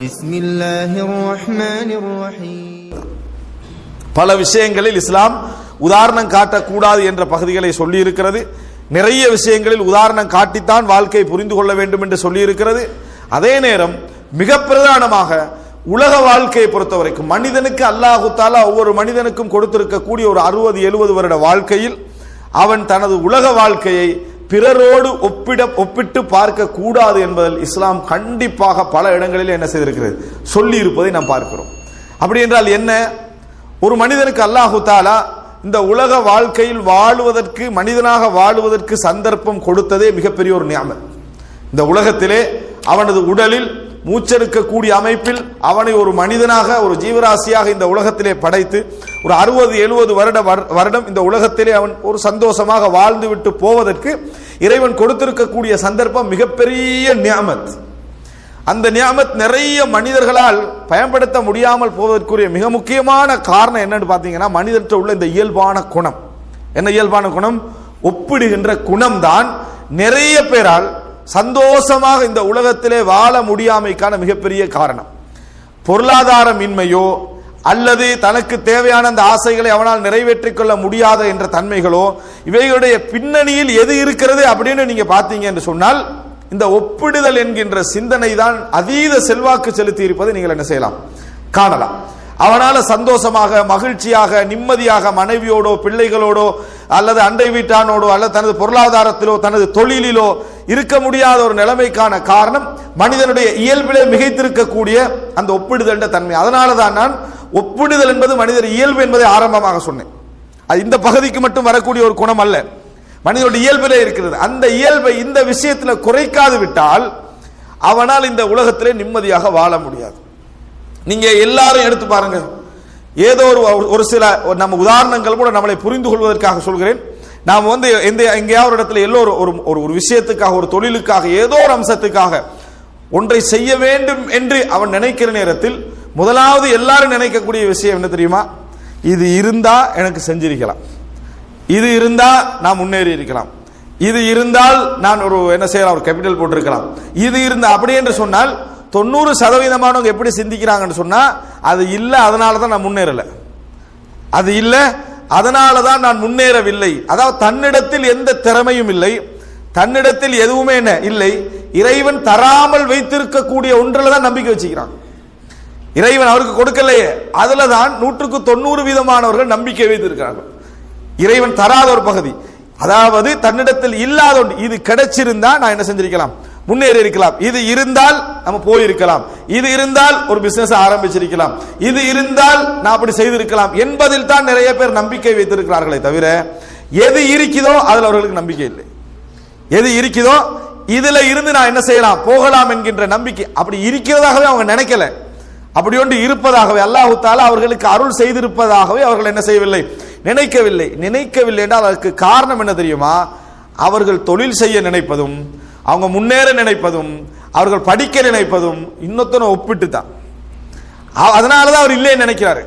பிஸ்மில்லாஹிர் ரஹ்மானிர் ரஹீம். பல விஷயங்களில் இஸ்லாம் உதாரணம் காட்டக்கூடாது என்ற பகுதிகளை சொல்லி இருக்கிறது. நிறைய விஷயங்களில் உதாரணம் காட்டித்தான் வாழ்க்கையை புரிந்து கொள்ள வேண்டும் என்று சொல்லி இருக்கிறது. அதே நேரம் மிக பிரதானமாக உலக வாழ்க்கையை பொறுத்தவரைக்கும் மனிதனுக்கு அல்லாஹு தஆலா ஒவ்வொரு மனிதனுக்கும் கொடுத்திருக்கக்கூடிய ஒரு 60-70 வருட வாழ்க்கையில் அவன் தனது உலக வாழ்க்கையை பிறரோடு ஒப்பிட்டு பார்க்க கூடாது என்பதில் இஸ்லாம் கண்டிப்பாக பல இடங்களில் என்ன செய்திருக்கிறது, சொல்லி இருப்பதை நாம் பார்க்கிறோம். அப்படி என்றால் என்ன, ஒரு மனிதனுக்கு அல்லாஹு தஆலா இந்த உலக வாழ்க்கையில் வாழுவதற்கு, மனிதனாக வாழுவதற்கு சந்தர்ப்பம் கொடுத்ததே மிகப்பெரிய ஒரு நியமத். இந்த உலகத்திலே அவனது உடலில் மூச்செடுக்கக்கூடிய அமைப்பில் அவனை ஒரு மனிதனாக, ஒரு ஜீவராசியாக இந்த உலகத்திலே படைத்து ஒரு 60-70 வருடம் இந்த உலகத்திலே அவன் ஒரு சந்தோஷமாக வாழ்ந்து விட்டு போவதற்கு இறைவன் கொடுத்திருக்கக்கூடிய சந்தர்ப்பம் மிகப்பெரிய நியமத். அந்த நியமத் நிறைய மனிதர்களால் பயன்படுத்த முடியாமல் போவதற்குரிய மிக முக்கியமான காரணம் என்னன்னு பார்த்தீங்கன்னா, மனிதர்கிட்ட உள்ள இந்த இயல்பான குணம். என்ன இயல்பான குணம்? ஒப்பிடுகின்ற குணம்தான் நிறைய பேரால் சந்தோஷமாக இந்த உலகத்திலே வாழ முடியாமைக்கான மிகப்பெரிய காரணம். பொருளாதாரமின்மையோ அல்லது தனக்கு தேவையான அந்த ஆசைகளை அவனால் நிறைவேற்றிக் கொள்ள முடியாத என்ற தன்மைகளோ, இவைகளுடைய பின்னணியில் எது இருக்கிறது அப்படின்னு நீங்க பார்த்தீங்க என்று சொன்னால், இந்த ஒப்பிடுதல் என்கின்ற சிந்தனை தான் அதீத செல்வாக்கு செலுத்தி இருப்பதை நீங்கள் என்ன செய்யலாம், காணலாம். அவனால சந்தோஷமாக, மகிழ்ச்சியாக, நிம்மதியாக மனைவியோடோ பிள்ளைகளோடோ அல்லது அண்டை வீட்டானோடோ அல்லது தனது பொருளாதாரத்திலோ தனது தொழிலிலோ இருக்க முடியாத ஒரு நிலைமைக்கான காரணம் மனிதனுடைய இயல்பிலே மிகைத்திருக்கக்கூடிய அந்த ஒப்பிடுதல் தன்மை. அதனால தான் நான் ஒப்பிடுதல் என்பது மனிதர் இயல்பு என்பதை ஆரம்பமாக சொன்னேன். அது இந்த பகுதிக்கு மட்டும் வரக்கூடிய ஒரு குணம் அல்ல, மனிதனுடைய இயல்பிலே இருக்கிறது. அந்த இயல்பை இந்த விஷயத்தில் குறைக்காது விட்டால் அவனால் இந்த உலகத்திலே நிம்மதியாக வாழ முடியாது. நீங்க எல்லாரும் எடுத்து பாருங்க, ஏதோ ஒரு சில நம்ம உதாரணங்கள் கூட நம்மளை புரிந்து கொள்வதற்காக சொல்கிறேன். நாம் எங்கேயாவது ஒரு இடத்துல எல்லோரும் ஒரு விஷயத்துக்காக, ஒரு தொழிலுக்காக, ஏதோ ஒரு அம்சத்துக்காக ஒன்றை செய்ய வேண்டும் என்று அவன் நினைக்கிற நேரத்தில் முதலாவது எல்லாரும் நினைக்கக்கூடிய விஷயம் என்ன தெரியுமா? இது இருந்தா எனக்கு செஞ்சிருக்கலாம், இது இருந்தா நான் முன்னேறி இருக்கலாம், இது இருந்தால் நான் ஒரு என்ன செய்யலாம், ஒரு கேபிட்டல் போட்டிருக்கலாம், இது இருந்தா. அப்படி என்று சொன்னால் 90% எப்படி சிந்திக்கிறாங்கன்னு சொன்னா, அது இல்லை அதனால தான் நான் முன்னேறல, அது இல்லை அதனால தான் நான் முன்னேறவில்லை. அதாவது தன்னிடத்தில் எந்த திறமையும் இல்லை, தன்னிடத்தில் எதுவுமே என்ன இல்லை, இறைவன் தராமல் வைத்திருக்கக்கூடிய ஒன்றில் தான் நம்பிக்கை வச்சுக்கிறான். இறைவன் அவருக்கு கொடுக்கலையே, அதுல தான் 190% நம்பிக்கை வைத்திருக்கிறார்கள். இறைவன் தராத ஒரு பகுதி, அதாவது தன்னிடத்தில் இல்லாத ஒன்று, இது கிடைச்சிருந்தா நான் என்ன செஞ்சிருக்கலாம், முன்னேறி இருக்கலாம், இது இருந்தால் நம்ம போயிருக்கலாம், இது இருந்தால் ஒரு பிசினஸ் ஆரம்பிச்சிருக்கலாம், இது இருந்தால் நான் அப்படி செய்திருக்கலாம் என்பதில் தான் நிறைய பேர் நம்பிக்கை வைத்திருக்கிறார்களே தவிர, எது இருக்குதோ அதுல அவர்களுக்கு நம்பிக்கை இல்லை. எது இருக்குதோ இதுல இருந்து நான் என்ன செய்யலாம், போகலாம் என்கின்ற நம்பிக்கை அப்படி இருக்கிறதாகவே அவங்க நினைக்கல. அப்படி ஒன்று இருப்பதாகவே அல்லாஹு தஆலா அவர்களுக்கு அருள் செய்திருப்பதாகவே அவர்கள் என்ன செய்யவில்லை, நினைக்கவில்லை என்றால் அதற்கு காரணம் என்ன தெரியுமா? அவர்கள் தொழில் செய்ய நினைப்பதும், அவங்க முன்னேற நினைப்பதும், அவர்கள் படிக்க நினைப்பதும் இன்னொருத்தனை ஒப்பிட்டு தான். அதனாலதான் அவர் இல்லைன்னு நினைக்கிறாரு.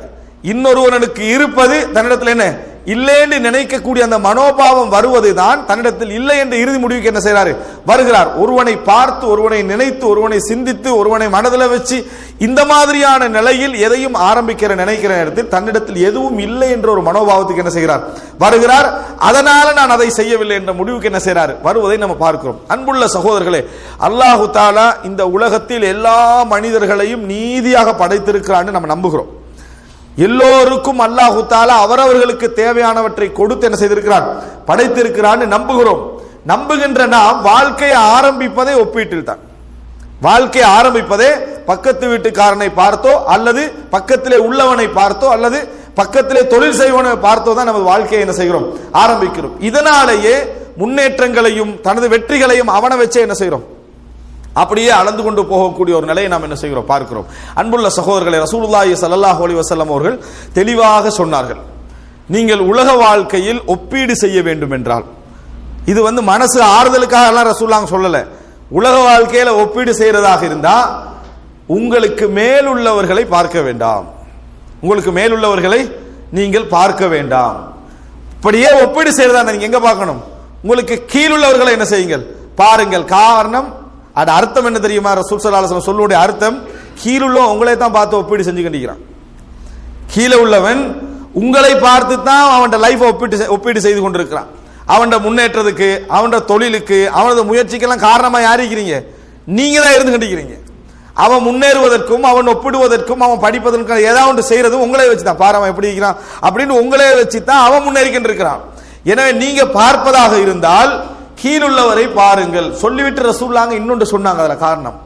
இன்னொருவனுக்கு இருப்பது தன்னிடத்தில் என்ன இல்லைன்னு நினைக்கக்கூடிய அந்த மனோபாவம் வருவதுதான் தன்னிடத்தில் இல்லை என்ற இறுதி முடிவுக்கு என்ன செய்யறாரு, வருகிறார். ஒருவனை பார்த்து, ஒருவனை நினைத்து, ஒருவனை சிந்தித்து, ஒருவனை மனதில் வச்சு இந்த மாதிரியான நிலையில் எதையும் நினைக்கிற நேரத்தில் தன்னிடத்தில் எதுவும் இல்லை என்ற ஒரு மனோபாவத்துக்கு என்ன செய்கிறார், வருகிறார். அதனால நான் அதை செய்யவில்லை என்ற முடிவுக்கு என்ன செய்யறாரு, வருவதை நம்ம பார்க்கிறோம். அன்புள்ள சகோதரர்களே, அல்லாஹு தஆலா இந்த உலகத்தில் எல்லா மனிதர்களையும் நீதியாக படைத்திருக்கிறான்னு நம்ம நம்புகிறோம். எல்லோருக்கும் அல்லாஹு தஆலா அவரவர்களுக்கு தேவையானவற்றை கொடுத்து என்ன செய்திருக்கிறார், படைத்திருக்கிறான்னு நம்புகிறோம். நம்புகின்ற நாம் வாழ்க்கையை ஆரம்பிப்பதே ஒப்பீட்டில் தான். வாழ்க்கையை ஆரம்பிப்பதே பக்கத்து வீட்டுக்காரனை பார்த்தோ அல்லது பக்கத்திலே உள்ளவனை பார்த்தோ அல்லது பக்கத்திலே தொழில் செய்வனை பார்த்தோ தான் நமது வாழ்க்கையை என்ன செய்கிறோம், ஆரம்பிக்கிறோம். இதனாலேயே முன்னேற்றங்களையும் தனது வெற்றிகளையும் அவனை வச்சே என்ன செய்கிறோம், அப்படியே அளந்து கொண்டு போகக்கூடிய ஒரு நிலையை நாம் என்ன செய்கிறோம், பார்க்கிறோம். அன்புள்ள சகோதரர்களே, ரசூலுல்லாஹி ஸல்லல்லாஹு அலைஹி வஸல்லம் அவர்கள் தெளிவாக சொன்னார்கள், நீங்கள் உலக வாழ்க்கையில் ஒப்பீடு செய்ய வேண்டும் என்றால், இது மனசு ஆறுதலுக்காக எல்லாம் ரசூலுல்லாஹ் சொல்லல, உலக வாழ்க்கையில ஒப்பீடு செய்யறதாக இருந்தா உங்களுக்கு மேலுள்ளவர்களை பார்க்க வேண்டாம், உங்களுக்கு மேலுள்ளவர்களை நீங்கள் பார்க்க வேண்டாம். இப்படியே ஒப்பீடு செய்யறதா நீங்க எங்க பார்க்கணும், உங்களுக்கு கீழுள்ளவர்களை என்ன செய்யுங்கள், பாருங்கள். காரணம் அது அர்த்தம் என்ன தெரியுமா? ரசூல் ஸல்லல்லாஹு அலைஹி வஸல்லம் சொல்லுடைய அர்த்தம், கீழுள்ள உங்களே தான் பார்த்து ஒப்பீடு செஞ்சு கண்டிக்கிறான். கீழே உள்ளவன் உங்களை பார்த்து தான் அவன் லைஃப் ஒப்பீடு செய்து கொண்டிருக்கிறான். அவன் முன்னேற்றத்துக்கு, அவன் தொழிலுக்கு, அவனது முயற்சிக்கெல்லாம் காரணமா யார் இருக்கிறீங்க? நீங்க தான் இருந்து கண்டிக்கிறீங்க. அவன் முன்னேறுவதற்கும், அவன் ஒப்பிடுவதற்கும், அவன் படிப்பதற்கும் ஏதாவது ஒன்று செய்யறதும் உங்களே வச்சுதான். பாரு எப்படி இருக்கிறான் அப்படின்னு உங்களே வச்சுதான் அவன் முன்னேறிக்கிட்டு இருக்கிறான். எனவே நீங்க பார்ப்பதாக இருந்தால் கீழுள்ளவரை பாருங்கள் சொல்லிவிட்டு ரசூலுல்லாஹ் இன்னொன்று சொன்னாங்க. அதுல காரணம்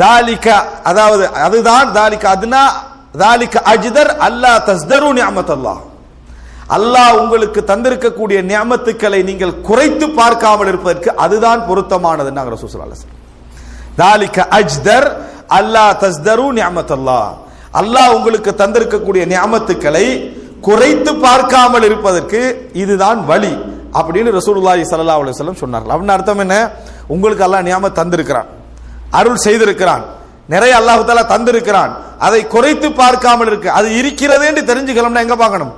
தாலிக, அதாவது அதுதான் தாலிக அதுனா தாலிக அஜ்தர் அல்லா தஸ்தரு நிஅமத்தல்லாஹ். அல்லாஹ் உங்களுக்கு தந்திருக்கக்கூடிய நிஅமத்துக்களை நீங்கள் குறைத்து பார்க்காமல் இருப்பதற்கு அதுதான் பொருத்தமானது. ரசூலுல்லாஹி ஸல்லல்லாஹு அலைஹி வஸல்லம் தாலிக அஜ்தர் அல்லா தஸ்தரு நிஅமத்தல்லாஹ். அல்லாஹ் உங்களுக்கு தந்திருக்கக்கூடிய நிஅமத்துக்களை குறைத்து பார்க்காமல் இருப்பதற்கு இதுதான் வழி அப்படின்னு ரசூலுல்லாஹி ஸல்லல்லாஹு அலைஹி வஸல்லம் சொன்னார்கள். அப்படின்னு அர்த்தம் என்ன? உங்களுக்கு அல்லாஹ் நியாமத் தந்திருக்கிறான், அருள் செய்திருக்கிறான், நிறைய அல்லாஹ் தஆலா தந்திருக்கிறான். அதை குறைத்து பார்க்காமல் இருக்கு. அது இருக்கிறது என்று தெரிஞ்சுக்கலாம்னா எங்க பார்க்கணும்?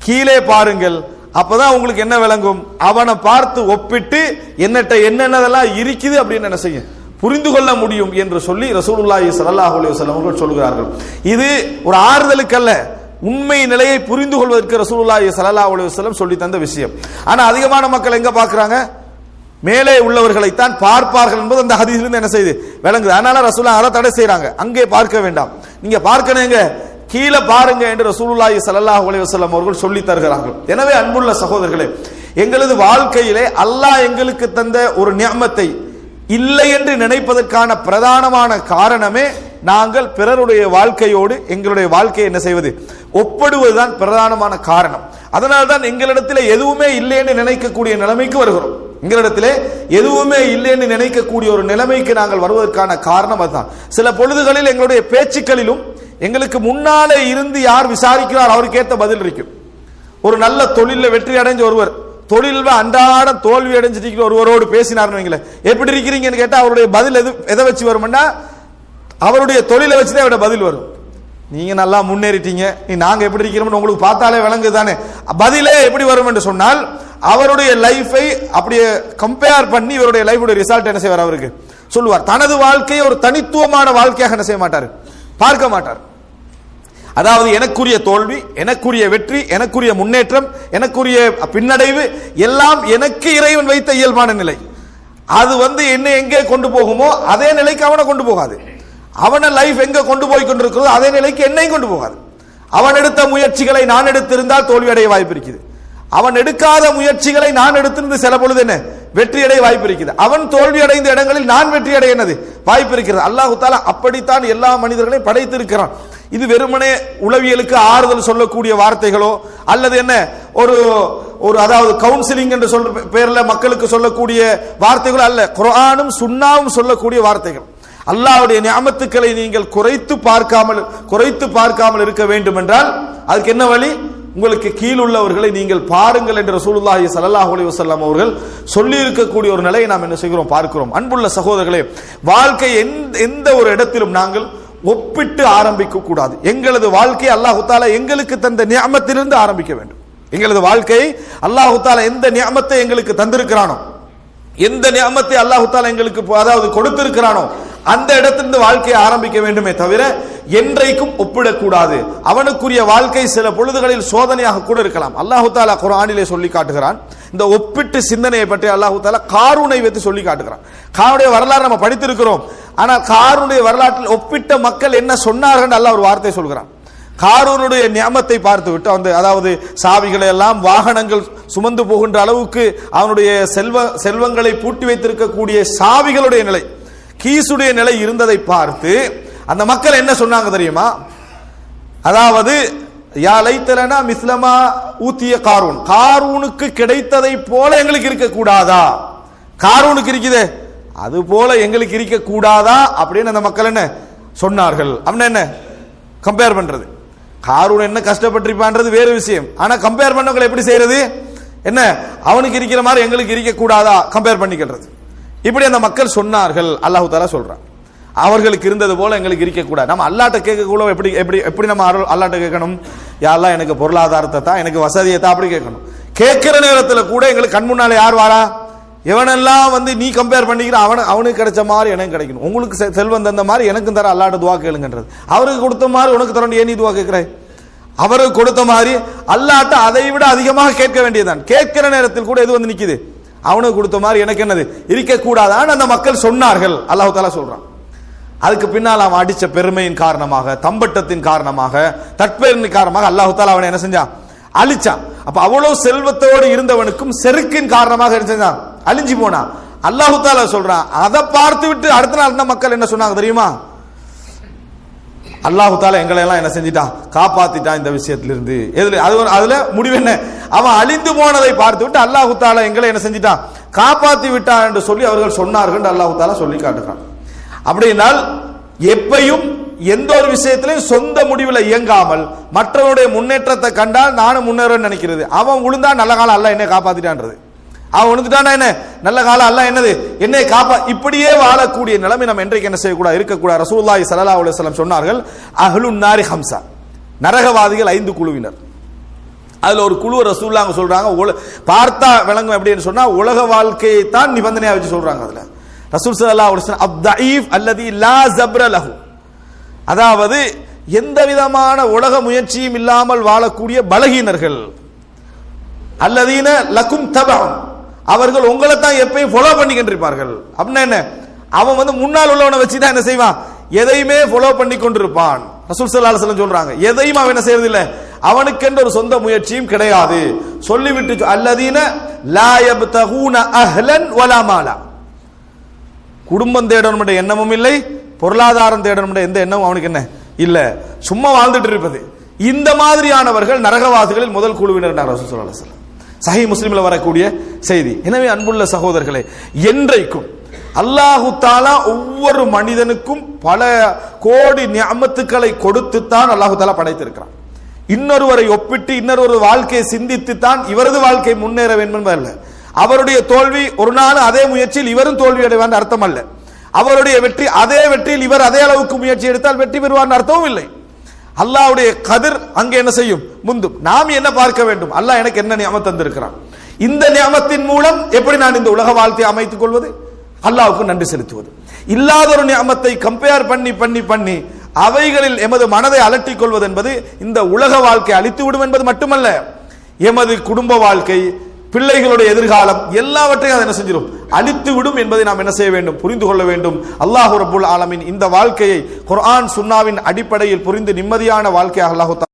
கீழே பாருங்கள். அப்பதான் உங்களுக்கு என்ன விளங்கும்? அவனை பார்த்து ஒப்பிட்டு என்னட்ட என்னென்னதெல்லாம் இருக்குது அப்படின்னு என்ன செய்யும் புரிந்து கொள்ள முடியும் என்று சொல்லி ரசூலுல்லாஹி ஸல்லல்லாஹு அலைஹி வஸல்லம் அவர்கள் சொல்கிறார்கள். இது ஒரு ஆறுதலுக்கு அல்ல, உண்மை நிலையை புரிந்து கொள்வதற்கு ரசூலுல்லாஹி ஸல்லல்லாஹு அலைஹி வஸல்லம் சொல்லி தந்த விஷயம். ஆனா அதிகமான மக்கள் எங்க பார்க்கறாங்க? மேலே உள்ளவர்களைத்தான் பார்ப்பார்கள் என்பது அந்த ஹதீஸிலிருந்து என்ன செய்யுது விளங்குது. அதனால ரசூலுல்லாஹ் அதை தடை செய்றாங்க. அங்கே பார்க்க வேண்டாம், நீங்க பார்க்கணுங்க, கீழே பாருங்க என்று ரசூலுல்லாஹி ஸல்லல்லாஹு அலைஹி வஸல்லம் அவர்கள் சொல்லி தருகிறார்கள். எனவே அன்புள்ள சகோதரர்களே, எங்களது வாழ்க்கையிலே அல்லாஹ் எங்களுக்கு தந்த ஒரு நிஅமத்தை இல்லை என்று நினைப்பதற்கான பிரதானமான காரணமே நாங்கள் பிறருடைய வாழ்க்கையோடு எங்களுடைய வாழ்க்கையை என்ன செய்வது ஒப்பிடுவதுதான் பிரதானமான காரணம். அதனால்தான் எங்களிடத்தில் எதுவுமே இல்லை என்று நினைக்கக்கூடிய நிலைமைக்கு வருகிறோம். எங்களிடத்திலே எதுவுமே இல்லை என்று நினைக்கக்கூடிய ஒரு நிலைமைக்கு நாங்கள் வருவதற்கான காரணம் அதுதான். சில பொழுதுகளில் எங்களுடைய பேச்சுக்களிலும் எங்களுக்கு முன்னாலே இருந்து யார் விசாரிக்கிறார் அவருக்கு ஏற்ற பதில் இருக்கும். ஒரு நல்ல தொழிலில் வெற்றி அடைஞ்ச ஒருவர் தொழில் அன்றாடம் தோல்வி அடைஞ்சிட்டு ஒருவரோடு பேசினார்னு வைங்களேன், எப்படி இருக்கிறீங்கன்னு கேட்டா அவருடைய பதில் எதை வச்சு வரும்னா அவருடைய தொழிலை வச்சுதான் அவருடைய பதில் வரும். நீங்க நல்லா முன்னேறிட்டீங்க, நாங்க எப்படி இருக்கிறோம்னு உங்களுக்கு பார்த்தாலே விளங்குது தானே. பதிலே எப்படி வரும் என்று சொன்னால் அவருடைய லைஃபை அப்படியே கம்பேர் பண்ணி இவருடைய லைஃபுடைய ரிசல்ட் என்ன செய்வார் அவருக்கு சொல்லுவார். தனது வாழ்க்கையை ஒரு தனித்துவமான வாழ்க்கையாக என்ன செய்ய மாட்டார், பார்க்க மாட்டார். அதாவது எனக்குரிய தோல்வி, எனக்குரிய வெற்றி, எனக்குரிய முன்னேற்றம், எனக்குரிய பின்னடைவு எல்லாம் எனக்கு இறைவன் வைத்த இயல்பான நிலை. அது என்னை எங்கே கொண்டு போகுமோ அதே நிலைக்கு அவனை கொண்டு போகாது. அவன லைஃப் எங்க கொண்டு போய் கொண்டிருக்கிறதோ அதே நிலைக்கு என்னையும் கொண்டு போகாது. அவன் எடுத்த முயற்சிகளை நான் எடுத்திருந்தால் தோல்வி அடைய வாய்ப்பு இருக்குது. அவன் எடுக்காத முயற்சிகளை நான் எடுத்திருந்து சில பொழுது என்ன வெற்றி அடைய வாய்ப்பு இருக்குது. அவன் தோல்வி அடைந்த இடங்களில் நான் வெற்றி அடைய வாய்ப்பு இருக்கிறது. அல்லாஹ் தஆலா அப்படித்தான் எல்லா மனிதர்களையும் படைத்திருக்கிறான். இது வெறுமனே உளவியலுக்கு ஆறுதல் சொல்லக்கூடிய வார்த்தைகளோ அல்லது என்ன ஒரு அதாவது கவுன்சிலிங் என்று சொல்ற பேர்ல மக்களுக்கு சொல்லக்கூடிய வார்த்தைகளோ அல்ல. குர்ஆனும் சுன்னாவும் சொல்லக்கூடிய வார்த்தைகள். அல்லாஹ்வுடைய நிஅமத்துக்களை நீங்கள் குறைத்து பார்க்காமல் இருக்க வேண்டும் என்றால் அதுக்கு என்ன வழி? உங்களுக்கு கீழுள்ளவர்களை நீங்கள் பாருங்கள் என்று ரசூலுல்லாஹி ஸல்லல்லாஹு அலைஹி வஸல்லம் அவர்கள் சொல்லி இருக்கக்கூடிய ஒரு நிலையை நாம் என்ன செய்கிறோம் பார்க்கிறோம். அன்புள்ள சகோதரர்களே, வாழ்க்கை எந்த ஒரு இடத்திலும் நாங்கள் ஒப்பிட்டு ஆரம்பிக்க கூடாது. எங்களது வாழ்க்கை அல்லாஹ் தஆலா எங்களுக்கு தந்த நிஅமத்திலிருந்து ஆரம்பிக்க வேண்டும். எங்களது வாழ்க்கை அல்லாஹ் தஆலா எந்த நிஅமத்தை எங்களுக்கு தந்திருக்கிறானோ, எந்த நிஅமத்தை அல்லாஹ் தஆலா எங்களுக்கு அதாவது கொடுத்திருக்கிறானோ அந்த இடத்திலிருந்து வாழ்க்கையை ஆரம்பிக்க வேண்டுமே தவிர என்றைக்கும் ஒப்பிடக்கூடாது. அவனுக்குரிய வாழ்க்கை சில பொழுதுகளில் சோதனையாக கூட இருக்கலாம். அல்லாஹ் தஆலா குர்ஆனிலே சொல்லி காட்டுகிறான். இந்த ஒப்பிட்டு சிந்தனையை பற்றி அல்லாஹ் தஆலா காரூனை வைத்து சொல்லி காட்டுகிறான். காரூனுடைய வரலாறு நம்ம படித்திருக்கிறோம். ஆனால் காரூனுடைய வரலாற்றில் ஒப்பிட்ட மக்கள் என்ன சொன்னார்கள் அல்லாஹ் ஒரு வார்த்தை சொல்கிறான். காரூனுடைய நியமத்தை பார்த்து விட்டு அதாவது சாவிகளை எல்லாம் வாகனங்கள் சுமந்து போகின்ற அளவுக்கு அவனுடைய செல்வங்களை பூட்டி வைத்திருக்கக்கூடிய சாவிகளுடைய நிலை, கீசுடைய நிலை இருந்ததை பார்த்து அந்த மக்கள் என்ன சொன்னாங்க தெரியுமா? அதாவது யா லைத்தலனா மிஸ்லமா ஊத்திய காரூன், காரூனுக்கு கிடைத்ததை போல எங்களுக்கு இருக்க கூடாதா? காரூனுக்கு இருக்குதே அது போல எங்களுக்கு இருக்க கூடாதா அப்படின்னு அந்த மக்கள் என்ன சொன்னார்கள். அப்படின்னா என்ன கம்பேர் பண்றது? காரூன் என்ன கஷ்டப்பட்டிருப்பான்றது வேறு விஷயம். ஆனா கம்பேர் பண்ணவங்களை எப்படி செய்யறது? என்ன அவனுக்கு இருக்கிற மாதிரி எங்களுக்கு இருக்க கூடாதா கம்பேர் பண்ணிக்கிறது. இப்படி அந்த மக்கள் சொன்னார்கள். அல்லாஹ் தஆலா சொல்றான் அவர்களுக்கு இருந்தது போல எங்களுக்கு இருக்க கூடாது. நம்ம அல்லாஹ்ட்ட கேட்கக்குள்ள எப்படி நம்ம அல்லாஹ்ட்ட கேட்கணும்? யா அல்லாஹ் எனக்கு பொருளாதாரத்தை தான், எனக்கு வசதியை தான் அப்படி கேட்கணும். கேட்கிற நேரத்தில் கூட எங்களுக்கு கண் முன்னால யார் வாரா? எவனெல்லாம் வந்து நீ கம்பேர் பண்ணிக்கிற அவனுக்கு கிடைச்ச மாதிரி எனக்கு கிடைக்கணும், உங்களுக்கு செல்வம் தந்த மாதிரி எனக்கும் தர அல்லாஹ்ட்ட துவா கேளுங்கன்றது. அவருக்கு கொடுத்த மாதிரி உனக்கு தரணும், ஏன் நீ துவா கேட்கிறாய்? அவருக்கு கொடுத்த மாதிரி அல்லாஹ்ட்ட அதை விட அதிகமாக கேட்க வேண்டியதுதான். கேட்கிற நேரத்தில் கூட எது வந்து நிக்குது? அவனுக்கு கொடுத்த மாதிரி எனக்கு என்னது இருக்க கூடாதான்னு அந்த மக்கள் சொன்னார்கள். அல்லாஹ் தஆலா சொல்றான். அதுக்கு பின்னால் அவன் அடிச்ச பெருமையின் காரணமாக, தம்பட்டத்தின் காரணமாக, தற்பெருமையின் காரணமாக அல்லாஹ் தஆலா அவனை என்ன செஞ்சான்? அழிச்சான். அப்ப அவ்வளவு செல்வத்தோடு இருந்தவனுக்கும் செருக்கின் காரணமாக என்ன செஞ்சான்? அழிஞ்சு போனான். அல்லாஹ் தஆலா சொல்றான், அதை பார்த்து விட்டு அடுத்த நாள் இந்த மக்கள் என்ன சொன்னாங்க தெரியுமா? அல்லாஹ் தஆலா எங்களை எல்லாம் என்ன செஞ்சிட்டான்? காப்பாத்திட்டான் இந்த விஷயத்திலிருந்து. அதுல முடிவு என்ன? அவன் அழிந்து போனதை பார்த்து விட்டு அல்லாஹ் தஆலா எங்களை என்ன செஞ்சிட்டான்? காப்பாத்தி விட்டான் என்று சொல்லி அவர்கள் சொன்னார்கள். அல்லாஹ் தஆலா சொல்லி காட்டுகிறான். அப்படினால் எப்பையும் எந்த ஒரு விஷயத்திலையும் சொந்த முடிவில் இயங்காமல் மற்றவருடைய முன்னேற்றத்தை கண்டால் நானும் முன்னேறன்னு நினைக்கிறது. அவன் உளுந்தா நல்ல காலம் அல்லாஹ் என்னை காப்பாத்திட்டான்றது. அவன் உளுந்துட்டானா என்ன நல்ல காலம் அல்லாஹ் என்னது என்னை இப்படியே வாழக்கூடிய நிலைமை நம்ம என்றைக்கு என்ன செய்யக்கூடாது, இருக்கக்கூடாது. ரசூலுல்லாஹி ஸல்லல்லாஹு அலைஹி வஸல்லம் சொன்னார்கள், அஹ்லுன் நாரி ஹம்ஸா, நரகவாதிகள் 5 குழுவினர். அதுல ஒரு குழு ரசூலுல்லாஹ் சொல்றாங்க, பார்த்தா விளங்கும் எப்படின்னு சொன்னா உலக வாழ்க்கையை தான் நிபந்தனையா வச்சு சொல்றாங்க. அதுல ரசூல் ஸல்லல்லாஹு அலைஹி வஸல்லம் அப்தஈஃப் அல்லதி லா ஸப்ர லஹு, அதாவது எந்த விதமான உலக முயற்சியும் இல்லாமல் வாழக்கூடிய பலகீனர்கள். அல்லதீன லகும் தபஅன், அவர்கள் உங்களை தான் எப்பயும் ஃபாலோ பண்ணிக்கிட்டு இருப்பார்கள். அப்படின்னா என்ன? அவன் வந்து முன்னால் உள்ளவனை வச்சு தான் என்ன செய்வான்? எதையுமே ஃபாலோ பண்ணி கொண்டிருப்பான். ரசூல் ஸல்லல்லாஹு அலைஹி வஸல்லம் சொல்றாங்க, எதையும் அவன் என்ன செய்யறது இல்ல, அவனுக்கென்று ஒரு சொந்த முயற்சியும் கிடையாது. சொல்லிவிட்டு அல்லதீன லா யப்தகூன அஹ்லன் வலா மாலா, குடும்பம் தேடணும் என்ற எண்ணமும் இல்லை, பொருளாதாரம் தேடணும் எந்த எண்ணமும் அவனுக்கு என்ன இல்ல, சும்மா வாழ்ந்துட்டு இருப்பது. இந்த மாதிரியானவர்கள் நரகவாசிகளில் முதல் குழுவினர் ரசூல் ஸல்லல்லாஹு அலைஹி வஸல்லம். சஹீஹ் முஸ்லிம்ல வரக்கூடிய செய்தி. எனவே அன்புள்ள சகோதரர்களே, என்றைக்கும் அல்லாஹு தஆலா ஒவ்வொரு மனிதனுக்கும் பல கோடி நிஅமத்துக்களை கொடுத்துத்தான் அல்லாஹு தஆலா படைத்திருக்கிறான். இன்னொருவரை ஒப்பிட்டு இன்னொரு வாழ்க்கையை சிந்தித்து தான் இவரது வாழ்க்கை முன்னேற வேண்டும் என்பதல்ல. அவருடைய தோல்வி ஒரு நாள் அதே முயற்சியில் இவரும் தோல்வி அடைவார் அர்த்தம் அல்ல. அவருடைய வெற்றி அதே வெற்றியில் இவர் அதே அளவுக்கு முயற்சி எடுத்தால் வெற்றி பெறுவார் அர்த்தமும் இல்லை. அல்லாஹ்வுடைய கதிர் அங்கே என்ன செய்யும்? முந்தும். நாம் என்ன பார்க்க வேண்டும்? அல்லாஹ் எனக்கு என்ன நியமத் தந்திருக்கிறான், இந்த நியமத்தின் மூலம் எப்படி நான் இந்த உலக வாழ்க்கையை அமைத்துக் கொள்வது, அல்லாஹ்வுக்கு நன்றி செலுத்துவது. இல்லாத ஒரு நியமத்தை கம்பேர் பண்ணி பண்ணி பண்ணி அவைகளில் எமது மனதை அலட்டிக் கொள்வது என்பது இந்த உலக வாழ்க்கை அழித்து விடும் என்பது மட்டுமல்ல, எமது குடும்ப வாழ்க்கை, பிள்ளைகளுடைய எதிர்காலம் எல்லாவற்றையும் அதை என்ன செஞ்சிடும்? அழித்து விடும் என்பதை நாம் என்ன செய்ய வேண்டும்? புரிந்து கொள்ள வேண்டும். அல்லாஹ் ரப்புல் ஆலமீன் இந்த வாழ்க்கையை குர்ஆன் சுன்னாவின் அடிப்படையில் புரிந்து நிம்மதியான வாழ்க்கையாக அல்லாஹ்